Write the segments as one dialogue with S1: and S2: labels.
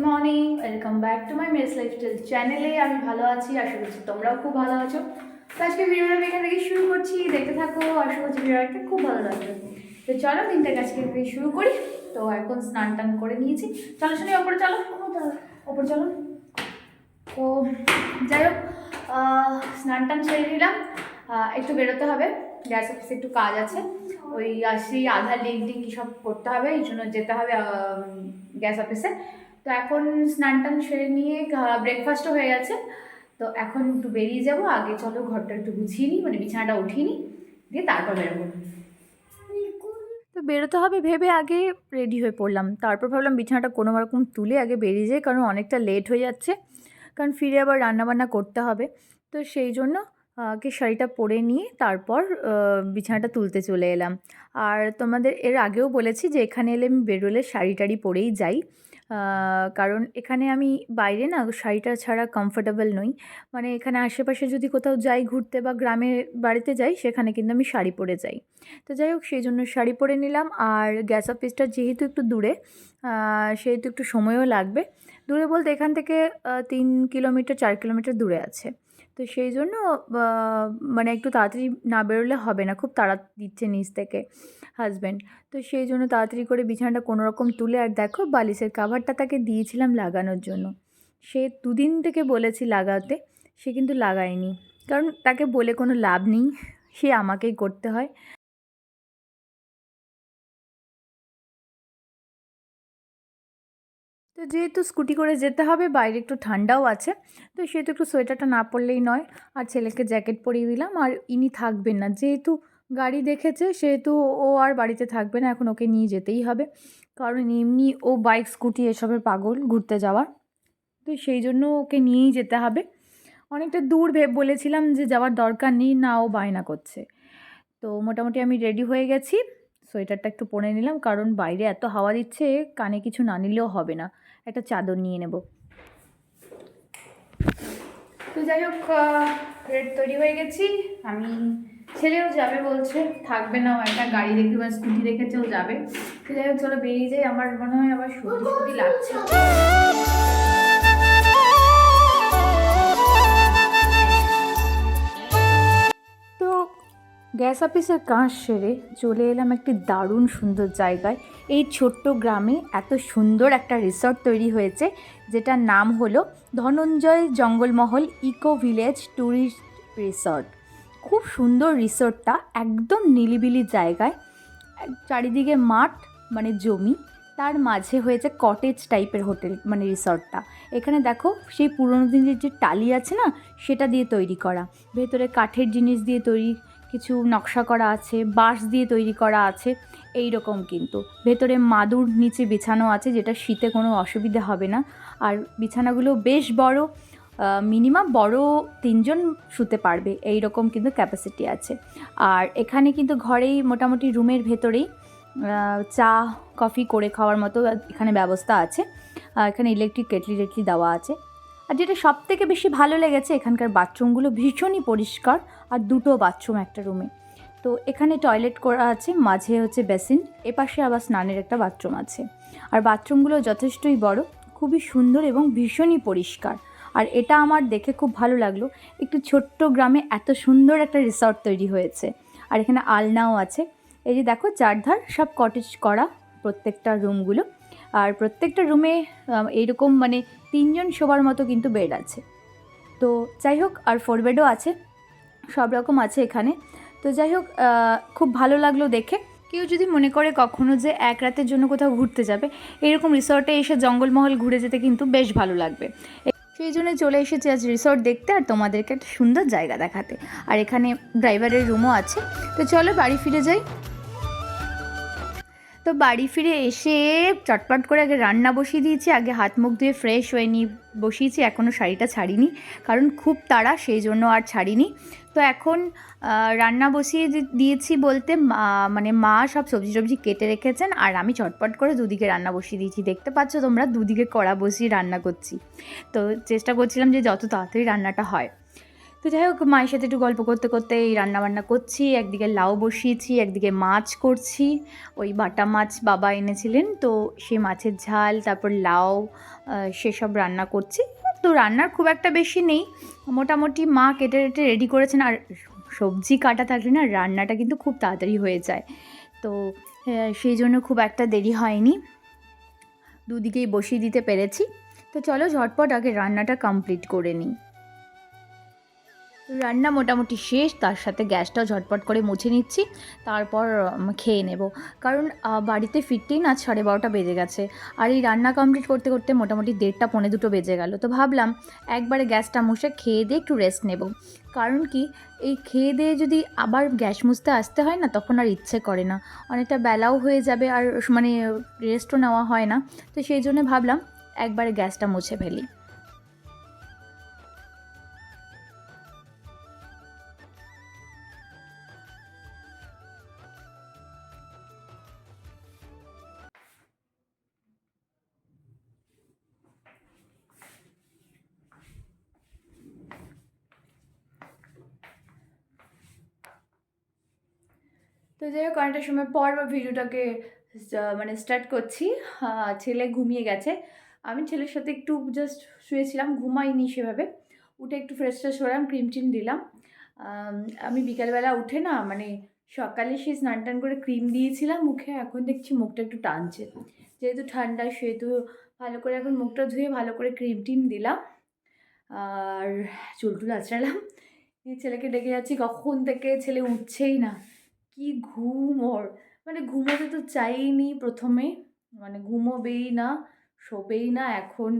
S1: Morning, welcome back to my mess lifestyle চ্যানেলে। আমি ভালো আছি, আশা করছি তোমরাও খুব ভালো আছো। তো আজকে ভিডিওটা আমি এখান থেকে শুরু করছি, দেখতে থাকো। আশা করছি ভিডিওটা খুব ভালো লাগবে। তো চলো দিনটাকে আজকে থেকে শুরু করি। তো এখন স্নান টান করে নিয়েছি, চলো শুনি ওপরে চলো, ওপরে চলো। তো যাই হোক, স্নান টান সেরে নিলাম, একটু বেরোতে হবে, গ্যাস অফিসে একটু কাজ আছে। ওই আসি আধার লিঙ্ক টিঙ্ক কী সব করতে হবে, এই জন্য যেতে হবে গ্যাস অফিসে। তো এখন স্নান টান সেরে নিয়ে ব্রেকফাস্টও হয়ে গেছে। তো এখন একটু বেরিয়ে যাব। আগে চলো ঘরটা একটু গুছিয়ে নিই, মানে বিছানাটা উঠিয়ে নিই, দিয়ে তারপর বেরোবো। তো বেরোতে হবে ভেবে আগে রেডি হয়ে পড়লাম, তারপর ভাবলাম বিছানাটা কোনো রকম তুলে আগে বেরিয়ে যাই, কারণ অনেকটা লেট হয়ে যাচ্ছে, কারণ ফিরে আবার রান্নাবান্না করতে হবে। তো সেই জন্য আগে শাড়িটা পরে নিয়ে তারপর বিছানাটা তুলতে চলে এলাম। আর তোমাদের এর আগেও বলেছি যে এখানে এলে আমি বেরোলে শাড়ি টাড়ি পরেই যাই, কারণ এখানে আমি বাইরে না শাড়িটা ছাড়া কমফোর্টেবল নই। মানে এখানে আশেপাশে যদি কোথাও যাই ঘুরতে বা গ্রামের বাড়িতে যাই, সেখানে কিন্তু আমি শাড়ি পরে যাই। তো যাই হোক, সেই জন্য শাড়ি পরে নিলাম। আর গ্যাস অফিসটা যেহেতু একটু দূরে, সেহেতু একটু সময়ও লাগবে। দূরে বলতে এখান থেকে 3 কিলোমিটার 4 কিলোমিটার দূরে আছে। তো সেই জন্য মানে একটু তাড়াতাড়ি না বেরোলে হবে না, খুব তাড়া দিচ্ছে নিচ থেকে হাজব্যান্ড। তো সেই জন্য তাড়াতাড়ি করে বিছানাটা কোনো রকম তুলে, আর দেখো বালিশের কাভারটা তাকে দিয়েছিলাম লাগানোর জন্য। সে 2 দিন থেকে বলেছি লাগাতে, সে কিন্তু লাগায়নি, কারণ তাকে বলে কোনো লাভ নেই, সে আমাকেই করতে হয়। তো যেহেতু স্কুটি করে যেতে হবে, বাইরে একটু ঠান্ডাও আছে, তো সেহেতু একটু সোয়েটারটা না পরলেই নয়। আর ছেলেকে জ্যাকেট পরিয়ে দিলাম, আর ইনি থাকবেন না, যেহেতু গাড়ি দেখেছে সেহেতু ও আর বাড়িতে থাকবে না, এখন ওকে নিয়ে যেতেই হবে, কারণ এমনি ও বাইক স্কুটি এসবের পাগল ঘুরতে যাওয়ার। তো সেই জন্য ওকে নিয়েই যেতে হবে। অনেকটা দূর বলেছিলাম যে যাওয়ার দরকার নেই, না ও বায়না করছে। তো মোটামুটি আমি রেডি হয়ে গেছি, সোয়েটারটা একটু পরে নিলাম, কারণ বাইরে এত হাওয়া দিচ্ছে, কানে কিছু না নিলেও হবে না, একটা চাদর নিয়ে নেব। তো যাই হোক, রেড তৈরি হয়ে গেছি আমি। ছেলেও যাবে বলছে, থাকবে না, ও একটা গাড়ি দেখে বা স্কুটি দেখেছে, ও যাবে। তো যাই হোক চলো বেরিয়ে যাই, আমার মনে হয় আবার সত্যি সত্যি লাগছে। তো গ্যাস অফিসের কাজ সেরে চলে এলাম একটি দারুণ সুন্দর জায়গায়। এই ছোট্ট গ্রামে এত সুন্দর একটা রিসর্ট তৈরি হয়েছে, যেটার নাম হলো Dhananjay Jangalmahal eco village tourist resort. খুব সুন্দর রিসর্টটা, একদম নিলিবিলি জায়গায়, চারিদিকে মাঠ মানে জমি, তার মাঝে হয়েছে কটেজ টাইপের হোটেল মানে রিসর্টটা। এখানে দেখো সেই পুরোনো দিনের যে টালি আছে না, সেটা দিয়ে তৈরি করা, ভেতরে কাঠের জিনিস দিয়ে তৈরি, কিছু নকশা করা আছে, বাঁশ দিয়ে তৈরি করা আছে এই রকম। কিন্তু ভেতরে মাদুর নিচে বিছানো আছে, যেটা শীতে কোনো অসুবিধা হবে না। আর বিছানাগুলো বেশ বড়, মিনিমাম বড় 3 জন শুতে পারবে এই রকম কিন্তু ক্যাপাসিটি আছে। আর এখানে কিন্তু ঘরেই মোটামুটি রুমের ভেতরেই চা কফি করে খাওয়ার মতো এখানে ব্যবস্থা আছে। এখানে ইলেকট্রিক কেটলি টেটলি দেওয়া আছে। আর যেটা সবথেকে বেশি ভালো লেগেছে, এখানকার বাথরুমগুলো ভীষণই পরিষ্কার, আর 2টো বাথরুম একটা রুমে। তো এখানে টয়লেট করা আছে, মাঝে হচ্ছে বেসিন, এপাশে আবার স্নানের একটা বাথরুম আছে। আর বাথরুমগুলো যথেষ্টই বড়, খুবই সুন্দর এবং ভীষণই পরিষ্কার। আর এটা আমার দেখে খুব ভালো লাগলো, একটু ছোট্ট গ্রামে এত সুন্দর একটা রিসর্ট তৈরি হয়েছে। আর এখানে আলনাও আছে, এই যে দেখো চারধার সব কটেজ করা প্রত্যেকটা রুমগুলো। আর প্রত্যেকটা রুমে এইরকম মানে 3 জন শোবার মতো কিন্তু বেড আছে। তো যাই হোক, আর 4 বেডও আছে, সব রকম আছে এখানে। তো যাই হোক, খুব ভালো লাগলো দেখে। কেউ যদি মনে করে কখনো যে এক রাতের জন্য কোথাও ঘুরতে যাবে, এরকম রিসর্টে এসে জঙ্গলমহল ঘুরে যেতে কিন্তু বেশ ভালো লাগবে। সেই জন্য চলে এসেছি আজ রিসর্ট দেখতে, আর তোমাদেরকে একটা সুন্দর জায়গা দেখাতে। আর এখানে ড্রাইভারের রুমও আছে। তো চলো বাড়ি ফিরে যাই। তো বাড়ি ফিরে এসে চটপট করে আগে রান্না বসিয়ে দিয়েছি, আগে হাত মুখ ধুয়ে ফ্রেশ হয়ে নিয়ে বসিয়েছি, এখনও শাড়িটা ছাড়িনি, কারণ খুব তাড়া, সেই জন্য আর ছাড়িনি। তো এখন রান্না বসিয়ে দিয়েছি বলতে মানে মা সব সবজি টবজি কেটে রেখেছেন, আর আমি চটপট করে দুদিকে রান্না বসিয়ে দিয়েছি। দেখতে পাচ্ছ তোমরা, দুদিকে কড়া বসিয়ে রান্না করছি। তো চেষ্টা করছিলাম যে যত তাড়াতাড়ি রান্নাটা হয়। তো যাই হোক, মায়ের সাথে একটু গল্প করতে করতে এই রান্নাবান্না করছি। একদিকে লাউ বসিয়েছি, একদিকে মাছ করছি। ওই বাটা মাছ বাবা এনেছিলেন, তো সেই মাছের ঝাল, তারপর লাউ, সেসব রান্না করছি। তো রান্নার খুব একটা বেশি নেই, মোটামুটি মা কেটে কেটে রেডি করেছেন। আর সবজি কাটা থাকলে না রান্নাটা কিন্তু খুব তাড়াতাড়ি হয়ে যায়, তো সেই জন্য খুব একটা দেরি হয়নি, দুদিকেই বসিয়ে দিতে পেরেছি। তো চলো ঝটপট আগে রান্নাটা কমপ্লিট করে নিই। রান্না মোটামুটি শেষ, তার সাথে গ্যাসটাও ঝটপট করে মুছে নিচ্ছি, তারপর খেয়ে নেব। কারণ বাড়িতে ফিরতেই না 12:30 বেজে গেছে, আর এই রান্না কমপ্লিট করতে করতে মোটামুটি 1:30 পৌনে 2 বেজে গেল। তো ভাবলাম একবারে গ্যাসটা মুছে খেয়ে দিয়ে একটু রেস্ট নেব। কারণ কি, এই খেয়ে দিয়ে যদি আবার গ্যাস মুছতে আসতে হয় না, তখন আর ইচ্ছে করে না, অনেকটা বেলাও হয়ে যাবে, আর মানে রেস্টও নেওয়া হয় না। তো সেই জন্য ভাবলাম একবারে গ্যাসটা মুছে ফেলি। তো যাই হোক, অনেকটা সময় পর ভিডিওটাকে মানে স্টার্ট করছি। ছেলে ঘুমিয়ে গেছে, আমি ছেলের সাথে একটু জাস্ট শুয়েছিলাম, ঘুমাইনি সেভাবে। উঠে একটু ফ্রেশ ট্রেশ হলাম, ক্রিম টিম দিলাম। আমি বিকালবেলা উঠে না, মানে সকালে সেই স্নান টান করে ক্রিম দিয়েছিলাম মুখে, এখন দেখছি মুখটা একটু টানছে, যেহেতু ঠান্ডা সেহেতু ভালো করে এখন মুখটা ধুয়ে ভালো করে ক্রিম টিম দিলাম, আর চুল টুল আঁচড়ালাম। ছেলেকে ডেকে যাচ্ছি, কখন থেকে ছেলে উঠছেই না, কি ঘুম ওর, মানে ঘুমোতে তো চাইনি প্রথমে, মানে ঘুমোবেই না, শোবেই না, এখন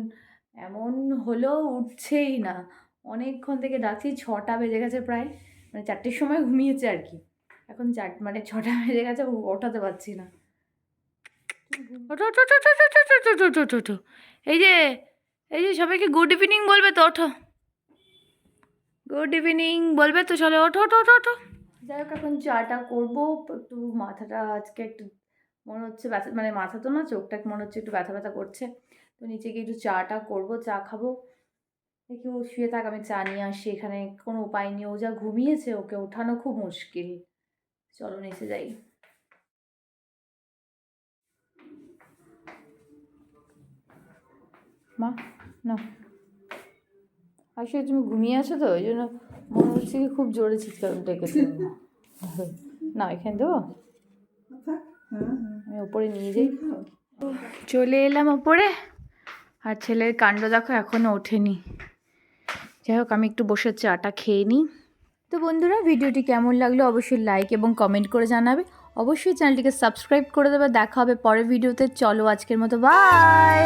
S1: এমন হলো উঠছেই না। অনেকক্ষণ থেকে ডাকছি, 6টা বেজে গেছে প্রায়, মানে 4টের সময় ঘুমিয়েছে আর কি, এখন মানে 6টা বেজে গেছে, ওঠাতে পারছি না। ওঠো ওঠো ওঠো ওঠো ওঠো ওঠো ওঠো ওঠো ওঠো, এই যে এই যে সবাইকে গুড ইভিনিং বলবে তো, ওঠো, গুড ইভিনিং বলবে তো, চলো ওঠো ওঠো ওঠো ওঠো। যাই হোক, এখন চাটা করবো। একটু মাথাটা আজকে একটু মনে হচ্ছে ব্যথা, মানে মাথা তো না, চোখটা মনে হচ্ছে একটু ব্যথা ব্যথা করছে, তো নিচে গিয়ে একটু চাটা করবো, চা খাবো। দেখি ও শুয়ে থাক, আমি চা নিয়ে আসি, এখানে কোনো উপায় নেই, ও যা ঘুমিয়েছে ওকে ওঠানো খুব মুশকিল। চলো নিচে যাই। মা না, আসলে তুমি ঘুমিয়ে আছো তো, ওই জন্য মনে হচ্ছে কি খুব জোরে চিৎকার ডেকেছে। না এখানে দেবো, আমি ওপরে নিয়ে যাই। চলে এলাম ওপরে, আর ছেলের কাণ্ড দেখো, এখনও ওঠেনি। যাই হোক, আমি একটু বসে চাটা খেয়ে নিই। তো বন্ধুরা, ভিডিওটি কেমন লাগলো অবশ্যই লাইক এবং কমেন্ট করে জানাবে, অবশ্যই চ্যানেলটিকে সাবস্ক্রাইব করে দেবে। দেখা হবে পরের ভিডিওতে, চলো আজকের মতো বাই।